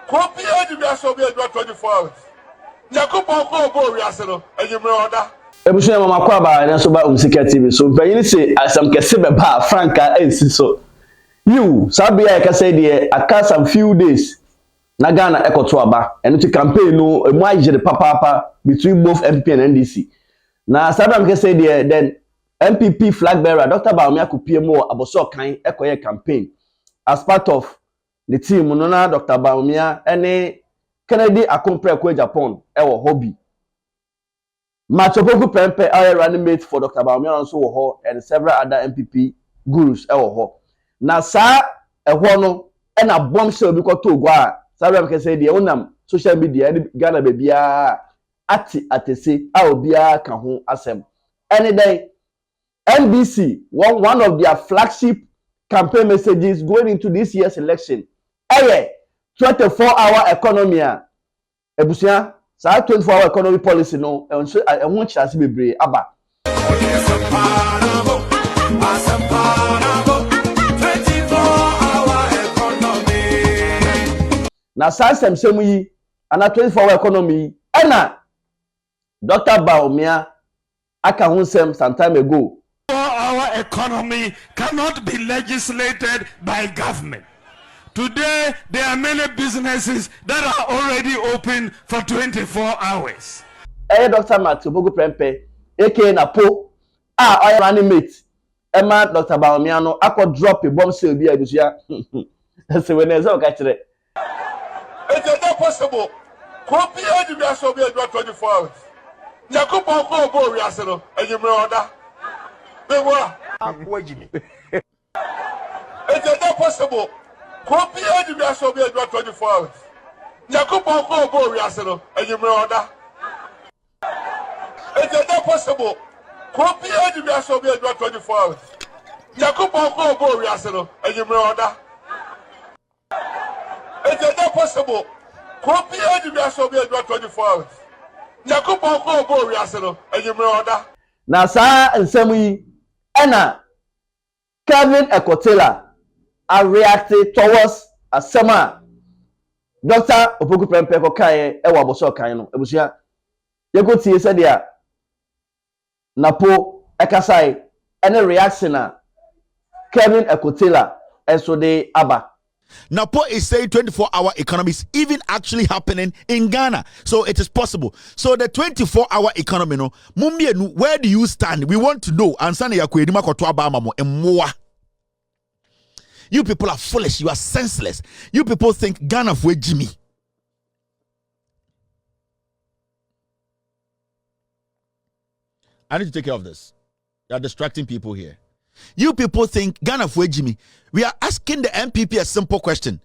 Copy the Biaso be 24 hours. Yakupon ko bo wiase and you order. Ebushia mama kwaba na so ba Umsika TV so benyin say asam kese be ba franka ensi so. You sabia ka say dey aka some few days na Ghana ekoto aba eno to campaign no emu agire papa between both MP and NDC. Na sabia ka say dey then MPP flag bearer Dr. Baumia Kupiemo aboso kan ekoye campaign as part of the team no na Dr. Baumia ene Kennedy Akompre ko Japan ewo hobby Machopoku Prempe are running mate for Dr. Baumia also wo and several other MPP gurus ewo ho na sa ehwo no e na bombshell bi ko to gwa sabia ka say dey unam social media Ghana bebia atese a obia ka ho asem any day NBC one of their flagship campaign messages going into this year's election 24-hour economy ebusia sa 24-hour economy policy no ehun chase bebre aba 24-hour economy na sa semsem yi ana 24-hour economy ena Dr. Baumia aka hun sem some time ago. Our economy cannot be legislated by government. Today, there are many businesses that are already open for 24 hours. Dr. Matthew Bogu Prempe, Eii Napo, I running mate. Emma Dr. Baumia I could drop a bomb sale be abusia. So when there's all catch it. It is not possible. Copy the Biaso be 24 hours. Yakupon ko bo wiase and you order. It is not possible. Copy the Biaso be 24 hours. Yakupon ko bo wiase and you order. It is not possible. Copy the Biaso be 24 hours. Yakupon ko bo wiase and you order. It is not possible. Copy the Biaso be 24 hours. Yakupon ko bo wiase and you order. Na sa nsem yi ena Kevin Ekotela are reacting towards asema Dr. Opoku Prempe ko kai e wa boso kan no ebusia yekotie se dia Napo ekasai any reaction na Kevin Ekotela eso de aba. Napo is saying 24-hour economy is even actually happening in Ghana. So it is possible. So the 24-hour economy, no, Mumbienu, where do you stand? We want to know. You people are foolish. You are senseless. You people think Ghana for Jimmy. I need to take care of this. You are distracting people here. You people think Ghana for Jimmy. We are asking the MPP a simple question.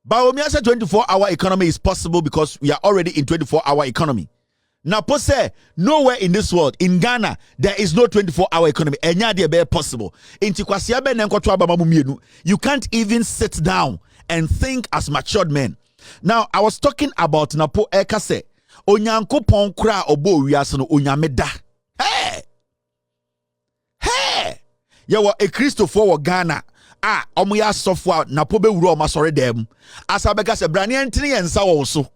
Baumia said 24-hour economy is possible because we are already in 24-hour economy. Napo say nowhere in this world, in Ghana, there is no 24-hour economy. Possible. You can't even sit down and think as matured men. Now, I was talking about Napo Ekase. Onyanko pon kra obo wiase onyameda. Hey! Hey! Yawa a Christopher wa Ghana. Omo ya software Napo be wuro ma sore dem. Asabeka se brane antini ensa wo so.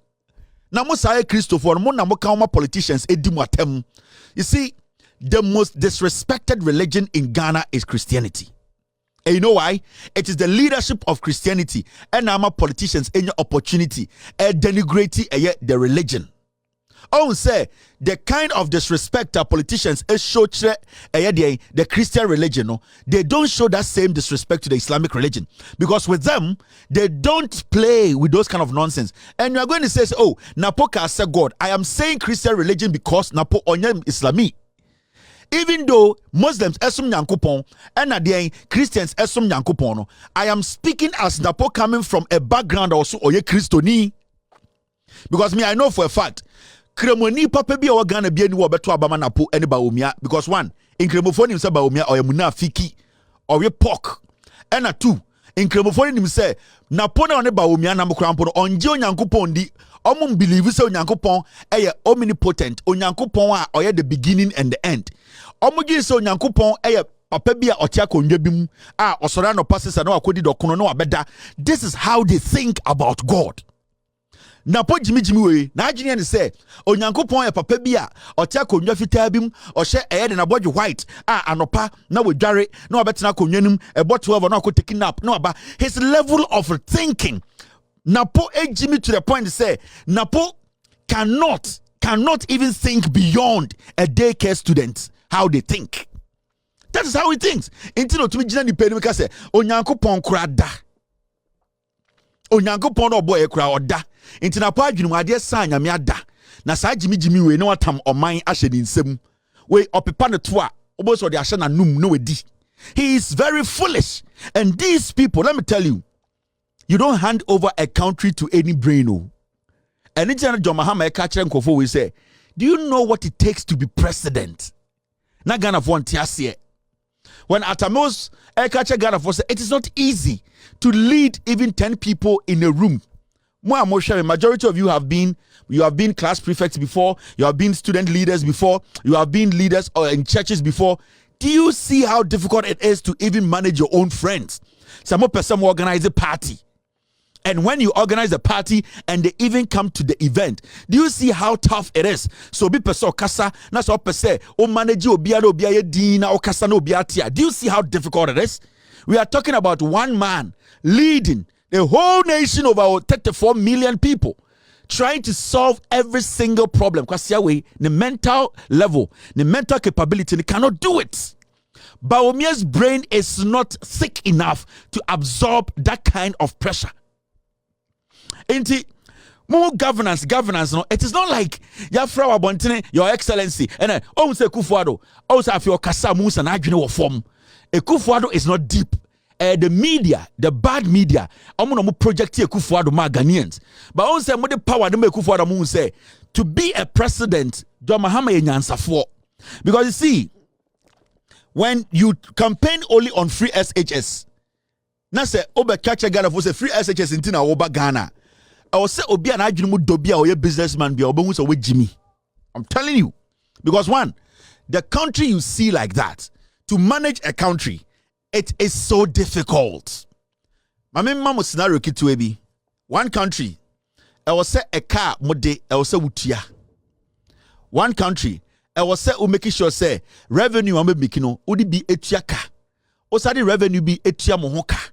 Na mo say Christopher mo na mo kan ma politicians edi mo atem. You see, the most disrespected religion in Ghana is Christianity. And you know why? It is the leadership of Christianity and our politicians any opportunity denigrate the religion. Oh, say the kind of disrespect our politicians show the Christian religion, no, they don't show that same disrespect to the Islamic religion, because with them they don't play with those kind of nonsense. And you are going to say, oh, Napo ka say God. I am saying Christian religion because Napo onyam Islami. Even though Muslims esum nyankopon and the Christians esum nyankopon, no, I am speaking as Napo coming from a background also oye Christoni, because me I know for a fact. Kremoni papa bi o Ghana bi ani wo beto abama Napo ene Baumia, because one in kremofoni him say Baumia or munafiki or we pork, and a two in kremofoni him say Napo na one Baumia na mkrampo onje onyankopon di omum believe say onyankopon eye omnipotent onyankopon a oye the beginning and the end omugi say onyankopon eye papa bi a otia konwa bi mu a osora no passes na akodi dokono no abeda. This is how they think about God. Napo Jimmy we na adwene ne say onyankopon e papa bi a ote akonnwa fitaa bim ohye eye de na bodwe white anopa na wodware na obetena akonnwa nim ebo 12 na akoteki nap na oba. His level of thinking, Napo Jimmy to the point to say Napo cannot even think beyond a daycare student how they think. That is how he thinks. Intino to me jina ni peni ka say onyankopon kura da. Onyankopon no boy kura oda. Inti Napo adwunu ade sa nyame ada. Na saa Jimmy we no atam oman ahye ni nsem. We opepa ne to a oboso de ahye na num no wedi. He is very foolish. And these people, let me tell you, you don't hand over a country to any brain. And it's John Mahama catcher and Kofo we say, do you know what it takes to be president? Na Ghana for Tiasie. When Atamos catcher Ghana for say it is not easy to lead even 10 people in a room. Majority of you have been class prefects before, you have been student leaders before, you have been leaders in churches before. Do you see how difficult it is to even manage your own friends? Some person organize a party. And when you organize a party and they even come to the event, do you see how tough it is? So be person kasa na so person o manage obiara dina o kasa na obiatia. Do you see how difficult it is? We are talking about one man leading the whole nation of our 34 million people, trying to solve every single problem. Because the mental level, the mental capability, they cannot do it. Baomia's brain is not thick enough to absorb that kind of pressure. Inti more governance no, it is not like Yafra Wabontene, Your Excellency, and say Kufuado, also if your Kasa Musa and Adwene form. A Kufuado is not deep. The media, the bad media, I'm going to project here Kufuado ma Ghanaians. But on say the power to make Kufuado mun say to be a president, John Mahama nyansa for. Because you see, when you campaign only on free SHS, na say oba catch Ghana for say free SHS intina oba Ghana. I will say obi an adwene mu dobia or businessman bia oba hu say we Jimmy. I'm telling you. Because one, the country you see like that, to manage a country, it is so difficult. Mama scenario kitwebi. One country, I will say a car mode, I will say utia. One country, I will say making sure say revenue am making no udi be etiaka. Osadi revenue be etia mohoka.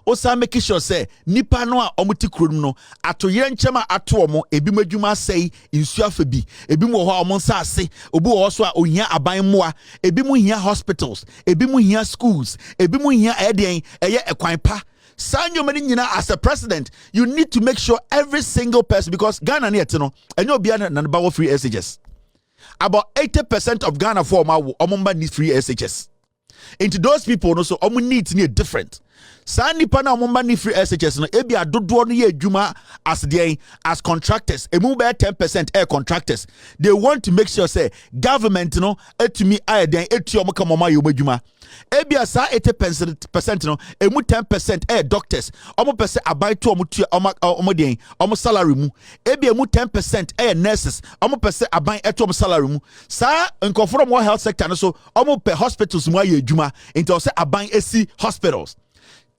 Osa making sure say nipa no a omuti krodum no atoyere nchema ato omo ebi madwuma sei insu afebi ebi mo ho omo nsa ase obi wo so a ohia aban moa ebi mo hia hospitals ebi mo hia schools ebi mo hia eye ekwan pa sanyo mani nyina. As a president, you need to make sure every single person, because Ghana na yet no enyo bia na ba free SHS. About 80% of Ghana for omomba need free SHS. Into those people no so omo needs need different. Sani pana omomba ni free SHS no ebi adodo no ye adwuma as contractors emu be 10% air contractors. They want to make sure say government no etumi aden etu omo kamoma yo adwuma. Ebi asa 80% no emu 10% air doctors omo pese abai to omo den omo salary mu. Ebi emu 10% air nurses omo pese abai eto omo salary mu. Sa nkoforo mo health sector no so omo pe hospitals mu aye adwuma into say abai esi hospitals.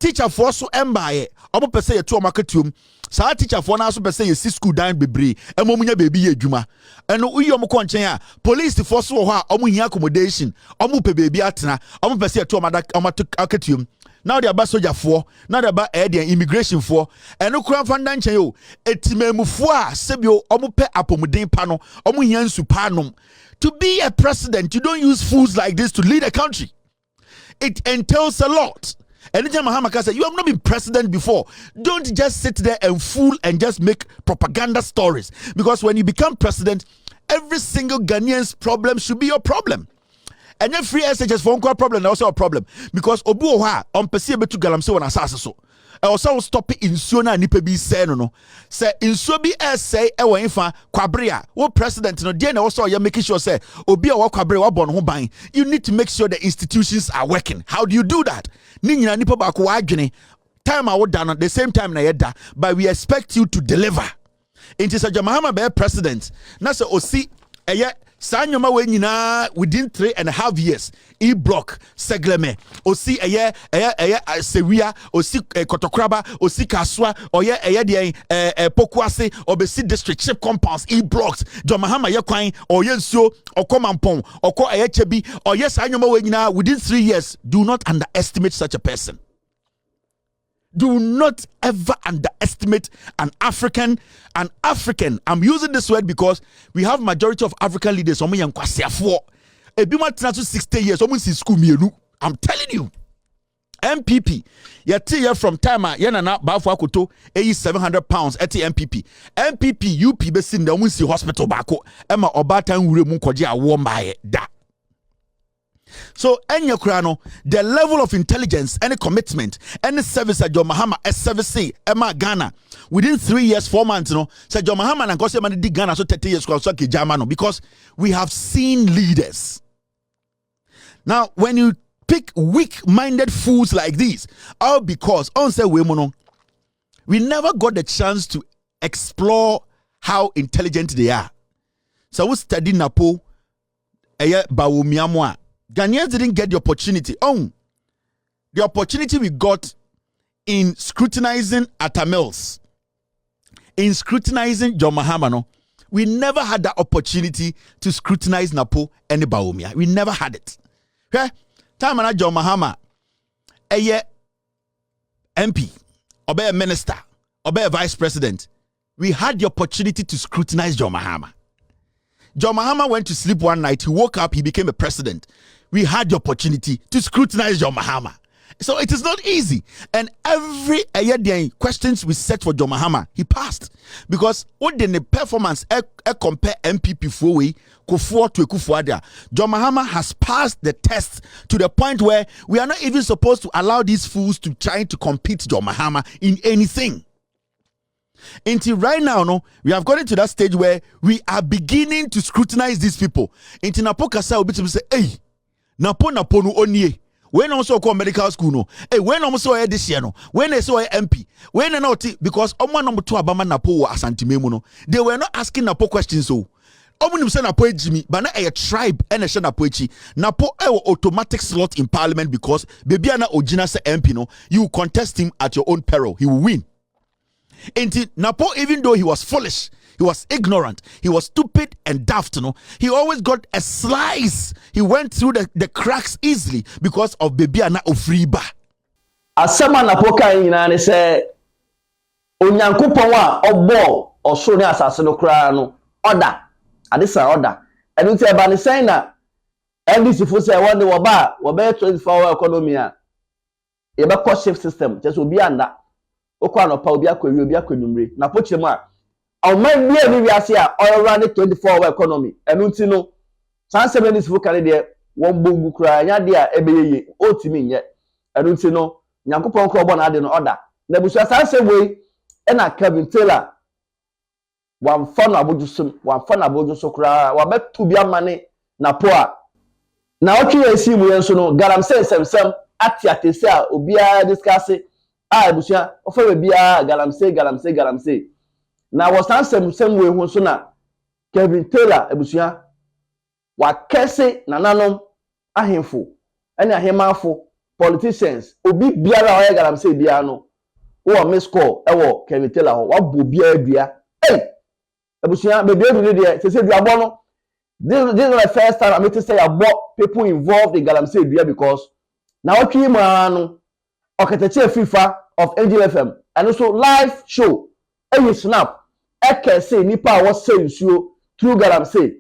Teacher for so embaye omo pese ye to marketum sa teacher for na so pese ye si school dan bebre emomunya baby ye adwuma eno uyi omo konchen a police for so ho a omo hia accommodation omo pe baby atena omo pese ye to marketum now they are soldier for now they are immigration for eno kura fanda nchen yo etimemufo a sebio omo pe apomuden pa no omo hia nsu pa nom. To be a president, you don't use fools like this to lead a country. It entails a lot. Elijah Mahamaka said, you have not been president before. Don't just sit there and fool and just make propaganda stories. Because when you become president, every single Ghanaian's problem should be your problem. And then free SHS phone call problem also a problem. Because Obu Oha on Persia to Galamso and Assasso. I also stop it in Sona Nipe be say no. Say in Sobi say ewa infa kwabrea. What president no then also you're making sure say Obi or kwabrea born home buying. You need to make sure the institutions are working. How do you do that? Ninya nipa ba ko adwene. Time I would done at the same time na yeda, but we expect you to deliver. Into Sajja Mahama be president. Na say osi Sanyoma we nyina within 3.5 years. E-block, Segleme, osi Sewia, osi Kotokraba, osi Kaswa, oye Pokwase, obesi district ship compounds, E-blocks, John Mahama Yakwain, oye Nso, Okomampong, Oko Chebi, or yes, Sanyoma we nyina within 3 years. Do not underestimate such a person. Do not ever underestimate an African. I'm using this word because we have majority of African leaders. Omo yan kwasiafo. Ebima tena 60 years. Omo si school mienu. I'm telling you. MPP. Yeti from timer. Yena na bafo akoto. Eyi 700 pounds. Eti MPP. MPP UP besin de omo si hospital bako. Ema obatan wure mu koje awo mbaye da. So, the level of intelligence, any commitment, any service that John Mahama is servicing, Emma Ghana, within 3 years, 4 months, said John Mahama and Gosse did Ghana so 30 years because we have seen leaders. Now, when you pick weak-minded fools like these, all because we never got the chance to explore how intelligent they are. So we study Napo, Bawumiamwa. Ghanaians didn't get the opportunity. The opportunity we got in scrutinizing Atta Mills, in scrutinizing John Mahama, we never had that opportunity to scrutinize Napo and Bawumia. We never had it. Okay? Time na John Mahama, MP, or minister, or vice president, we had the opportunity to scrutinize John Mahama. John Mahama went to sleep one night. He woke up. He became a president. We had the opportunity to scrutinize John Mahama. So it is not easy. And every questions we set for John Mahama, he passed. Because what the performance compare MPP for we Kufuor to Kufuor. John Mahama has passed the test to the point where we are not even supposed to allow these fools to try to compete John Mahama in anything. Until right now, we have gotten to that stage where we are beginning to scrutinize these people. Until Napo Kasa will be to say, hey, Napo no onye. When also call medical school no. Hey, when also this year no. When they saw MP. When they not because number 2 Abama Napo Asante Memu no. They were not asking Napo questions so. Omunim say Napo Jimmy, but na a tribe and a Napo Echi. Napo automatic slot in parliament because baby ana Ojina say MP no. You contest him at your own peril. He will win. And Napo, even though he was foolish, he was ignorant, he was stupid and daft, he always got a slice. He went through the cracks easily because of Bebiana Ofriba. Asama Napo kan nyina ne se Onyankopon a obo osoro ne asase no kra no order adisa order enu ti eba ne sen na NDC fo se won de wo ba wo be 24-hour economy a ye be cost shift system just obi anda okwa no pa obi akwawi obi akwanumre na pochemu a oman bia ni wiase a oil run 24-hour economy enu nti no sanse many fo kare de won bogu kura nya de a ebeyeye otimi nye enu nti no Nyankopon kro bo na ade no order na busu sanse boy e na Kevin Taylor wan fa na abojuso kura wa betu bia mane na po a na otwe esi mu yenso no garam sem atiatese a obia discuss busia ofa bia galamse na wasan sem we hu so na Kevin Taylor busia wa kese nananom ahemfo ene ahemafo politicians obi biara o galamse bia no wo miss call ewo Kevin Taylor ho wa bo bia adua busia be bia du de se duabo no this is the first time I meet to say about people involved in galamse dua because na otwi mu ano okatache FIFA of Angel FM and also live show you snap say nipa was say you through galamse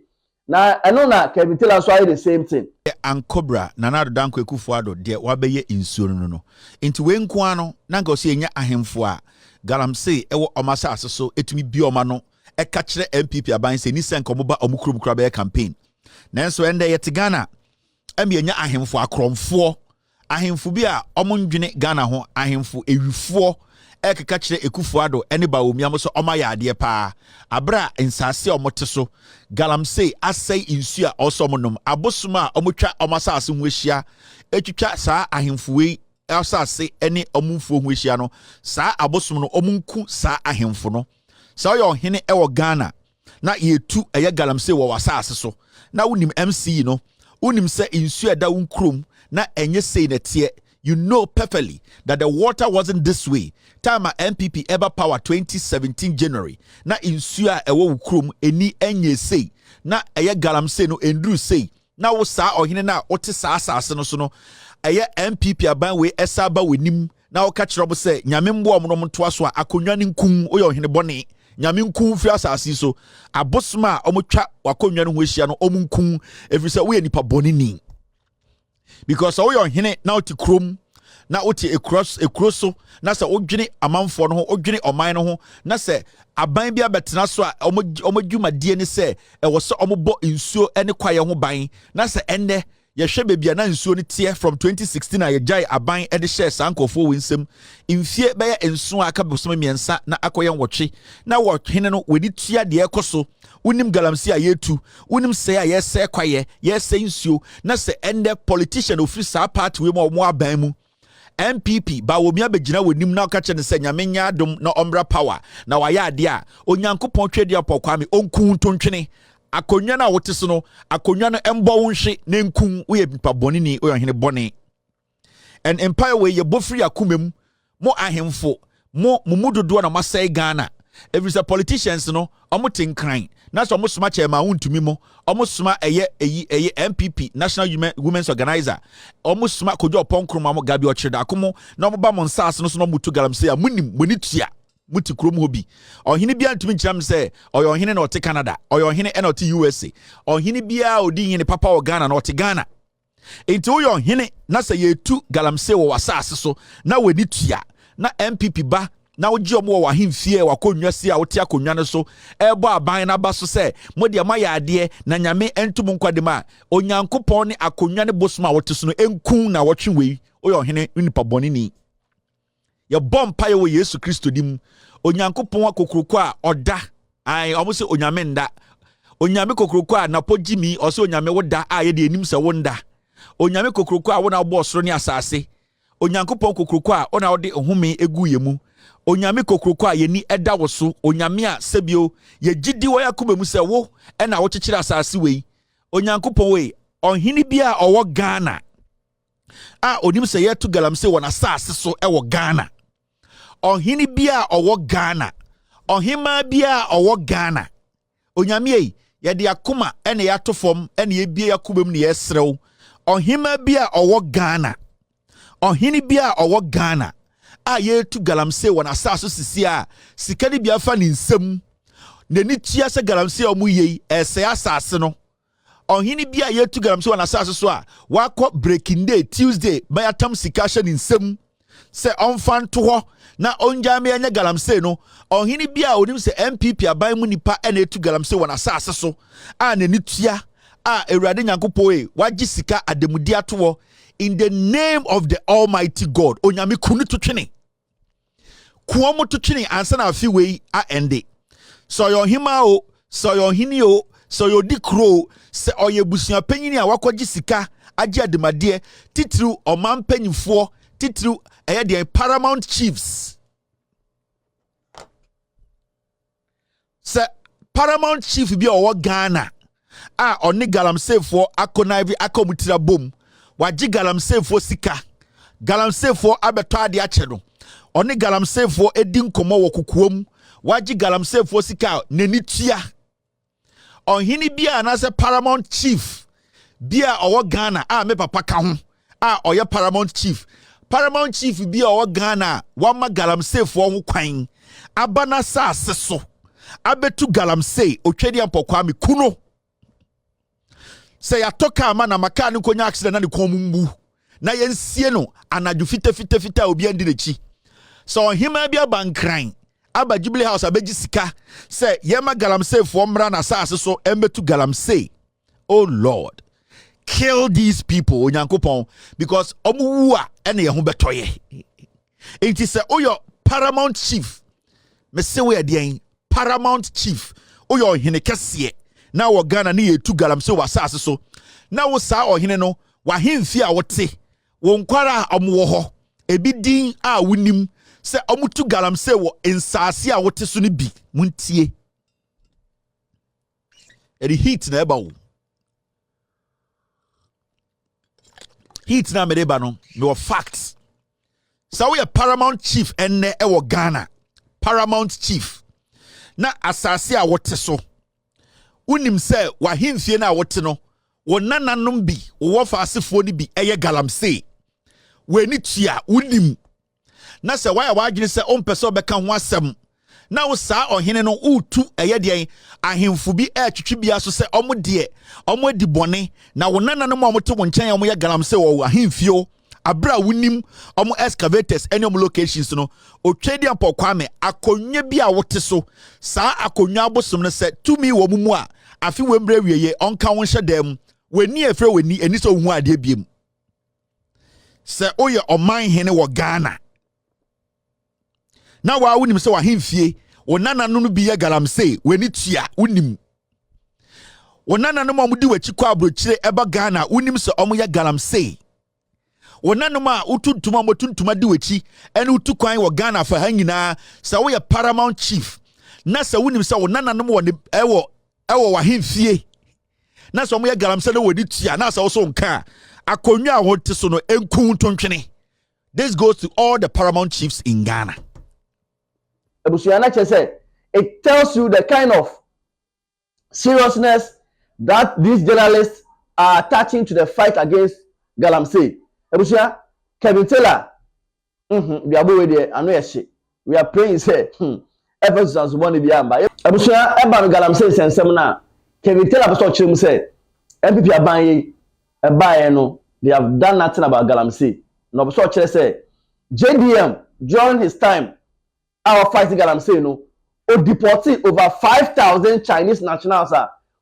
na na Kevin Taylor so the same thing and Cobra Nanado Danko Ekufuado de wabeye insuo no nti we nko ano na nka osi enya ahemfo a galamse ewo omasa aseso etumi bi oma no eka kire MPP aban se ni senko moba omukrum kura be campaign nanso ende yete Ghana enya ahemfo akromfo ahemfo bi a omundwene Ghana ho ahemfo ewifo ekeka kire Ekufuado ene ba omiam so omaya ade pa abra nsase omoteso galamse asai insu a osomonom abosoma omotwa omasase ho ehia etwitwa saa ahemfo we asase ene omumfo ho ehia no saa abosom no omunku saa ahemfo no saa yo hene ewo Ghana na yetu eye galamse wo wasase so na wonim MC no wonim se insu eda unkrum na enye sei na tie. You know perfectly that the water wasn't this way. Time MPP ever power 2017 January. Na insu a ewo ukrum eni enye sei. Na eye galamsey no endru sei. Na wo saa ohene na wote saa asase no so no. Eye MPP aban we esaba wenim. Na wo ka kirobo se nyame mbo omno to aso a akonwa ne nkun oye ohene bone. Nyame nkun fi asase so. Abosoma omotwa wakonwa ne ho ehia no omunkun every say we nipa bone ni. Because all your hine now to chrome na oti ekro so na se odwene amanfo no ho odwene oman no ho na se aban bia betena so a omodwumadie ne se e wo se omobo nsuo ene kwaye ho ban na se enne ye hwe bebia na nsuo ne tie from 2016 a ye jai aban e de share sankofo winsem mfie be ye nsuo aka bosom miensa na akoye nwotwe na wo hene no wedi tua de ekoso unim galamsi a yetu unim se a yese kwaye yese nsuo na se ende politician ofri sa party we mo aban mu MPP ba wo mi abegina wonim na ka ne se nyame nya adom na ombra power na waya ade a onyankopon twedi apokwa me onku tontwene akonwa na wote so no akonwa no embo wo nhwe na nkun wo ye pipa boni ni wo hene boni and empire we ye bofri akumem mo ahemfo mo mudodo na masai Ghana every say politicians no omo tinkran na so omo soma chairman wontumi mo omo soma eye MPP National Women's Organizer omo soma kojo ponkroma mo gabi ochireda akomo na omo ba mo nsase no so no mutu galamsey a munim boni tua muti krom hobi ohene bia ntumi nkiram se oyo ohene na ote Canada oyo ohene na ote USA ohene bia odi hene papa o Ghana na ote Ghana enti oyo ohene na se yetu galamsey wo wasase so na weni tua na MPP ba na oji omo wa himfie wa konwa si a wote akonwa no so ebo aban na ba so se mode ma ya ade na nyame entum nkwadema onyankopon ne akonwa ne bosoma wote so no enkun na wotwe wei oyo hene nipa boni ni ye bompa ye wo Yesu Kristo dim onyankopon akokroko a oda ai omo se onyame nda onyame kokroko a napogimi o se onyame woda a ye de enim se wonda onyame kokroko a wona bo soro ne asase onyankopon kokroko a ona ode home egu yemu onyame kokroko a yeni eda woso onyame a sebio ye gidi wo yakoma mu se wo na wo kyekyere asase wei onyankopon wei ohini bia owo Ghana a onim se yetu galamsey wona asase so wo Ghana ohini bia owo Ghana ohima bia owo Ghana onyame ei ye de akoma ene ya tofom ene ye bia yakoma mu ne yesrew ohima bia owo Ghana ohini bia owo Ghana a yetu galamsey wona asase sisi a sikani bia fa ni nsem na ni tia se galamsey omu yei ese asase no ohini bia yetu galamsey wona asase so a wakọ breaking day Tuesday bayatam sikasha ni nsem se onfan to ho na onjame anya galamsey no ohini bia onim se MPP aban mu nipa ena etu galamsey wona asase so a na ni tia a ewurade nyankopon e wagi sika ademudi ato in the name of the Almighty God onyame kunu to twene kuomo to twene ansa na afi wei a ende so your hima o so your hini o so your dikro se oye busua panyini a wakogi sika agi ademade titru oman panyifo titru the paramount chiefs se paramount chief bi owo Ghana a oni galamsey fo akonaivi akomutira bom wagi galamsey fo sika galamsey fo abeto ade ache no oni galamsey fo edi nkomo wo kokoom wagi galamsey fo sika nani tua ohini bia na se paramount chief bia owo Ghana a me papa ka ho a oye paramount chief bia owo Ghana wama galamsey fo ho kwan abana sa aseso abetu galamsey otwedi ampokwa me kuno se ya toka ama na maka ni konya accident na ni komumbu na yensie no anadwo fita obi andi nechi so hima bia bankran aba Jubilee House abeji sika se yema galamsey fo mra na sa aseso embetu galamsey. Oh Lord, kill these people onyankopon because omuwu a ene ye ho betoye enti se oyo paramount chief me se we adien paramount chief oyo hene kese na wo Ghana ne yetu galamsey wasase so na wo sa ohene no wa hemfi a wote wo nkwara omwo ho ebi din a wonim se omutu galamsey wo ensase a wote so ne bi muntie eri heat na eba wo Heat na medeba no, no facts. So we a paramount chief ene ewo Ghana. Paramount chief. Na asase a wote so. Unim se wahimfie na wote no. Wo nananom bi, wo fa asefo ni bi eye galamsey. We ni tua unim. Na se why wadwene se ompese obeka ho asem. Na wo saa ohene no utu eye de ahemfo bi twetwe bia so se omo di bone na wo nananom omoto wo nchen omo ye galamsey wo ahemfio. Abra wunim omo excavators any omo locations no otwedi apokwame akonwa bi a wote so saa akonwa abosom no se tumi wo mumu a afi wembre wieye onka won hyedam weni efre weni eni so hu ade biem se oye oman hene wo Ghana na wa wunim se wa hemfie wonana no bi ye galamsey weni tua wunim wonana no mo di wachi kwa abrochire eba Ghana wunim se omo ye galamsey wonanoma utuntuma motuntuma di wechi ene utukwan wo Ghana fa ha nyina sa wo ye paramount chief na sa wonim sa wonananom wo ewo wahemfie na sa mo ye galamsey na wodi tua na sa wo so nka akonwa a wote so no enku tontwene. This goes to all the paramount chiefs in Ghana. Ebusuana say it tells you the kind of seriousness that these journalists are attaching to the fight against galamsey. Ebusia Kevin Taylor we are boy there I know ye we are praying say Ephesians 1 bi amba Ebusia eba no galamsey sensem na Kevin Taylor so kire mu say MPP aban yi eba ye no they have done nothing about galamsey no so kire say JDM during his time our fighting galamsey no o deported over 5,000 Chinese nationals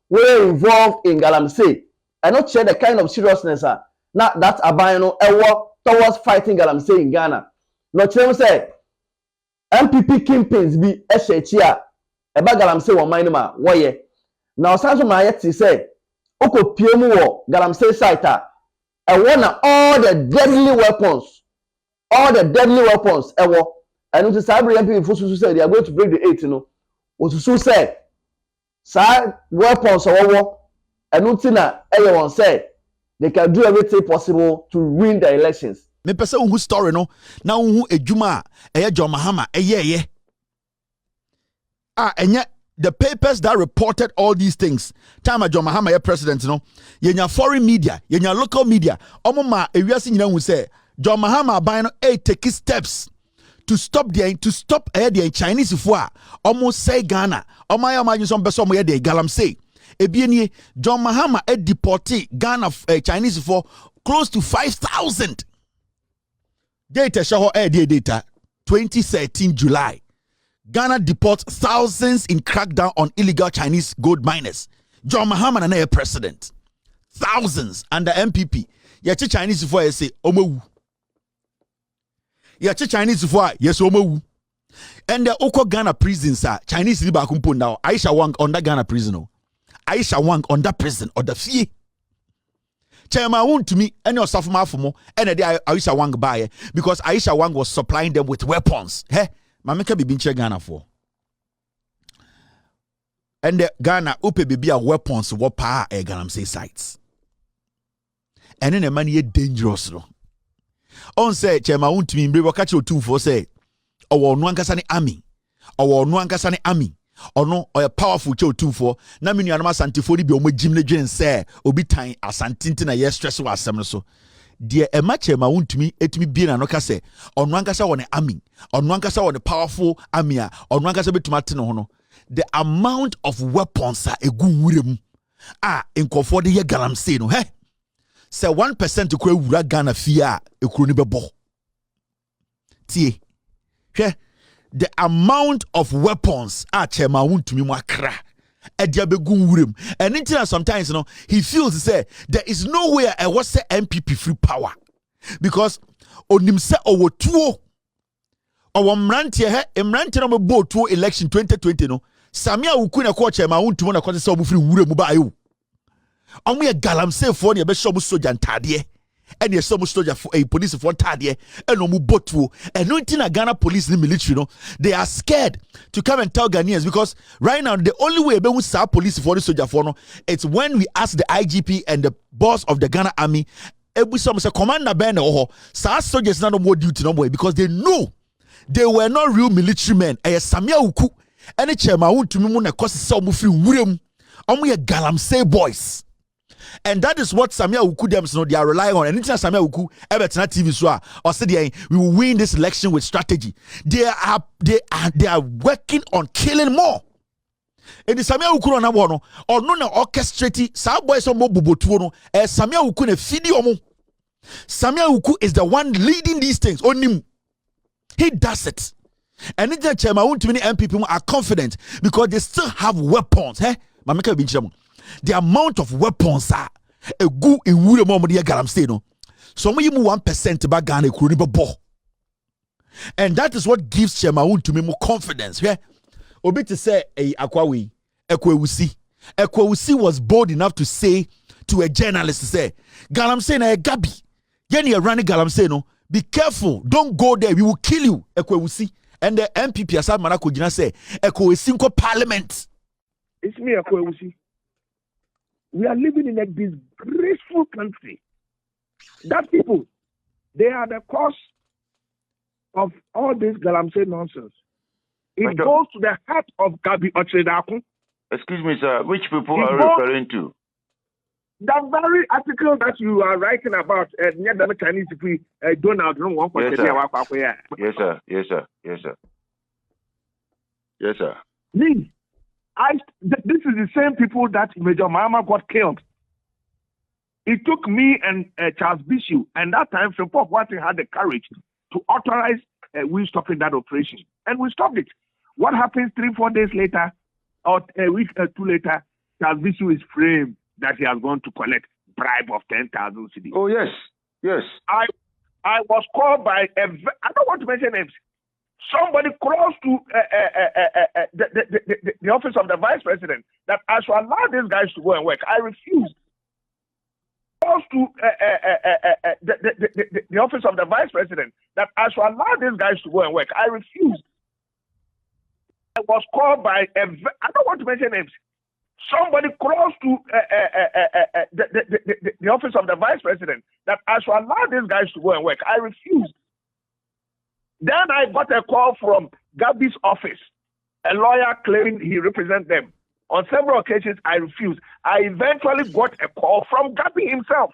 were involved in galamsey. I not share the kind of seriousness not that abano ewo towards fighting galamsey in Ghana. No chem say MPP kingpins be ehechia eba galamsey wo man ma woye. Na osanso ma yet say okopie mu wo galamsey site ewo na all the deadly weapons ewo and to say MPP fusu say they are going to break the 8 no. Osusu say sa weapons owo enu ti na eye won say they can do everything possible to win the elections. Me pese unhu story no na unhu ejuma eye John Mahama eye enye the papers that reported all these things time John Mahama ye president no yenya foreign media yenya local media omo ma ewiase nyina hu say John Mahama ban no take steps to stop the Chinese fo a omo say Ghana omo ya ma so mpeso omo ye the galamsey. Ebienie John Mahama deported Ghana Chinese for close to 5,000. Data show data 2013 July. Ghana deports thousands in crackdown on illegal Chinese gold miners. John Mahama and a president. Thousands under MPP. Yachi Chinese for say omo. Yachi Chinese for yes omo. And the Oko Ghana prisons Chinese liba kumpo now. Aisha Wang under Ghana prison. Aisha Wang under prison or the fee. Chairman won't to me any of sophomore for more and Aisha Wang buy because Aisha Wang was supplying them with weapons. Hey, Mamaka be been Ghana for. And the Ghana upe be a weapons what power a galamsey sites. And then the money dangerous no. On say Chairman won't to me bring catch your 2 for say or no ankasani army or no ankasani army. Ono or a powerful show 2-4 na menu anama santifodi bi omo jimne dwen se obi tan asantinti na ye stress wa asem so de e match ma wontumi etumi bi na no ka se ono ankasa won army ono ankasa won powerful army a ono ankasa betuma te no ho no the amount of weapons egu wurem nkofo de ye galamsey no say 1% ko ewura Ghana fia ekuro ni bebo tie hwe the amount of weapons chema wuntumi mu akra ediabegu wurem and until sometimes he feels say there is nowhere I was say MPP free power because onim se owotuo owo mrantie no mebo tuo election 2020 no samia wuku na ko chema wuntumi na ko se obu free wurem ba ayo omo ye galamsey for ne be show soja ntade and yes, some soldier for a police for Tadia and no botu and no tina Ghana police and military they are scared to come and tell Ghanaians because right now the only way we police for the soldier for it's when we ask the IGP and the boss of the Ghana army Ebusam say commander ben oho. Sa soldiers na no more duty no more because they know they were not real military men. Samia Uku any chairman who to me mu na cause say omo fi wurem. Omo ye galamsey boys. And that is what Samia Uku them know they are relying on. And anytime Samia Uku ever turn TV so or say we will win this election with strategy. They are working on killing more. And the Samia Uku on one or no orchestrating some boys on mobubotu no Samia Uku ne fidi omo. Samia Uku is the one leading these things on him. He does it. And the chairman to many MPP are confident because they still have weapons. Mameka Binchamo. The amount of weapons are a good in Wood Momodia Galamsey no. So when you move 1% back Ghana could be. And that is what gives Chairman to me more confidence. Yeah. Obi to say Ekwewusi was bold enough to say to a journalist to say, Galamsey na Gabi. Yeni a running Galamsey no. Be careful. Don't go there. We will kill you. Ekwewusi. And the MPP aside Manako Jina say Ekwewusi ko parliament. It's me Ekwewusi. We are living in a disgraceful country. That people, they are the cause of all this Galamsey nonsense. It goes to the heart of Gabi Ochedakun. Excuse me, sir. Which people are you referring to? That very article that you are writing about near the Chinese people, Donald Trump. Yes, sir. Yes, sir. Yes, sir. Yes, sir. Yes, sir. Me, this is the same people that Major Mahama got killed. It took me and Charles Bishop, and that time, Freeport Watson had the courage to authorize we stopping that operation. And we stopped it. What happens 3-4 days later, or a week or two later, Charles Bishop is framed that he has gone to collect bribe of 10,000 cedis. Oh, yes. Yes. I was called by I don't want to mention names. Somebody close to the office of the vice president that I should allow these guys to go and work. I refused. Close to the office of the vice president that I should allow these guys to go and work. I refused. I was called by I don't want to mention names. Somebody close to the office of the vice president that I should allow these guys to go and work. I refused. Then I got a call from Gabi's office, a lawyer claiming he represents them. On several occasions, I refused. I eventually got a call from Gabi himself.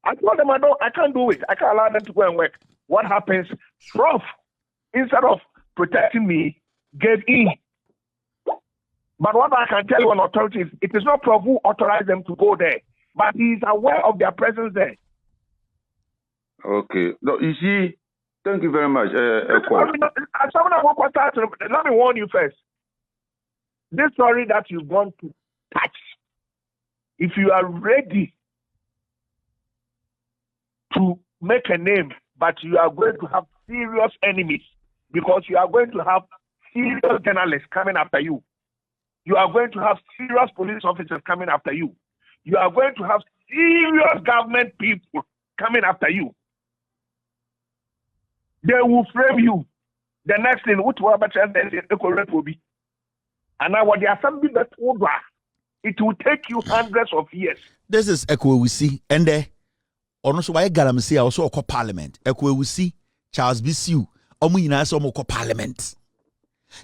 I told them I can't do it. I can't allow them to go and work. What happens? Prof, instead of protecting me, gave in. But what I can tell you on authorities, it is not Prof who authorized them to go there, but he is aware of their presence there. Okay. No, you see, thank you very much. Let me warn you first. This story that you want to touch, if you are ready to make a name, but you are going to have serious enemies because you are going to have serious journalists coming after you. You are going to have serious police officers coming after you. You are going to have serious government people coming after you. They will frame you. The next thing, which will be. And now what they are something that it will take you hundreds of years. This is Ekwewusi, and there also why Galamsey also call parliament. Ekwewusi, Charles Bishop, omu nyina so mo call parliament.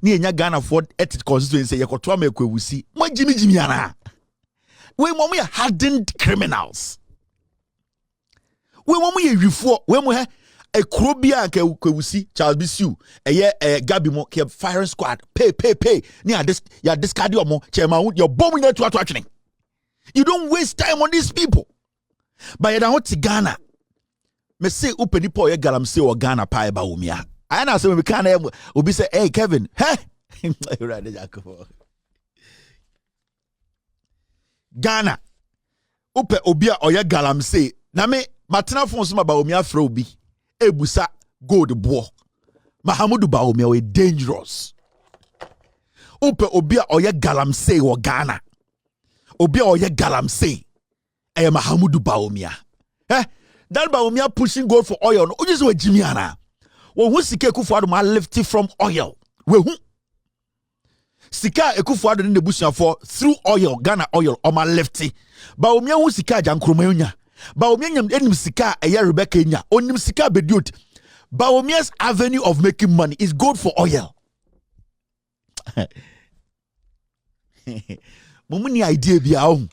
Ni enya Ghana for ethics constituency yekoto am Ekwewusi. Mo jimi ana. We mo are hardened criminals. We mo ye wifo, we mo a krobia ke Ekwewusi, Charles Bishop, Gabi mo ke firing squad. Pay. Ni ya discard your mo chairman your bombing to actually. You don't waste time on these people. But you don't Ghana. Me say upeni po ye Galamsey or Ghana pa ba umia. I know say we can obi say hey Kevin, hey. Ghana. Upe obia oye Galamsey. Na me matena fon so ba umia fra obi. Ebusa gold bo. Mahamudu Baumia we dangerous. Upe obia oye Galamsey or Ghana. Obia oye Galamsey. Eye Mahamudu Baumia. That Baumia pushing gold for oil. No, just we Jimmy Ana. Who sika Ekufuado ma lifted from oil. We who? Sika Ekufuado in the bush for through oil, Ghana oil or ma lefty. Baumia who sika jankroma. Baomia nyam enim sika eye Rebecca nya. Onim sika bediot. Baomia's avenue of making money is gold for oil. Mumuni idea bi awo.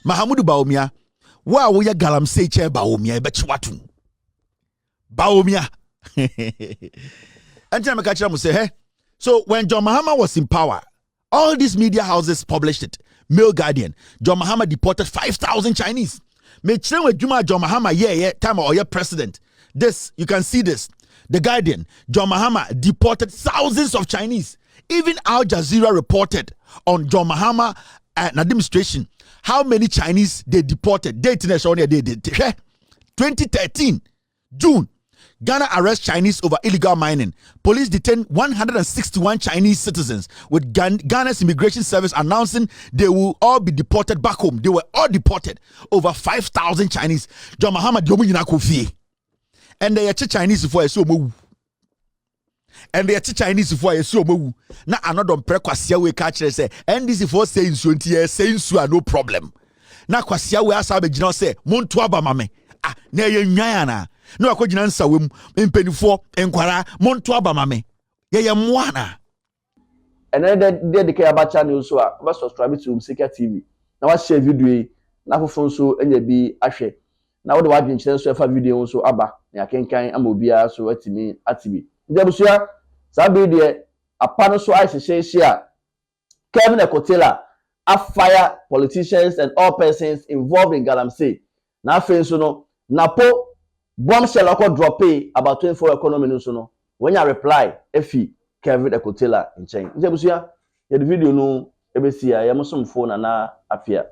Mahamudu Baomia. Wa wo ya galamsey che Baomia ebechiwatu. Baomia. And time I catch them say, hey. So when John Mahama was in power, all these media houses published it. Mail Guardian. John Mahama deported 5,000 Chinese. Me chile with Juma John Mahama time or president. This you can see this. The Guardian. John Mahama deported thousands of Chinese. Even Al Jazeera reported on John Mahama administration how many Chinese they deported. Date 2013 June. Ghana arrests Chinese over illegal mining. Police detained 161 Chinese citizens, with Ghana's immigration service announcing they will all be deported back home. They were all deported. Over 5,000 Chinese. John Mahama Kofi. And they are Chinese for a so move. And they are Chinese for a so move. Now another prekwasia we catch say, and this is for saying so no problem. Now kwasia we asabe jina say, Montuaba mame. Ah, na ye nyana. No akogina nsawem mpenifo enkwara monto abamame ye mwana ene de ke abacha news so a subscribe to Umsika TV na wa share video yi na fofo so enya bi ahwe na wo de wa dwenkyere so efa video so aba na akenkan ama obia so atimi ndebusua sabe de apa no so ahyehyehye a Kevin Ekotela afire politicians and all persons involved in Galamsey na afen so no Napo bombshell drop about 24 economy no so no when you reply efi Kevin Ekotela in chain njebusia ye video no ebesi ya yamusomfo na afia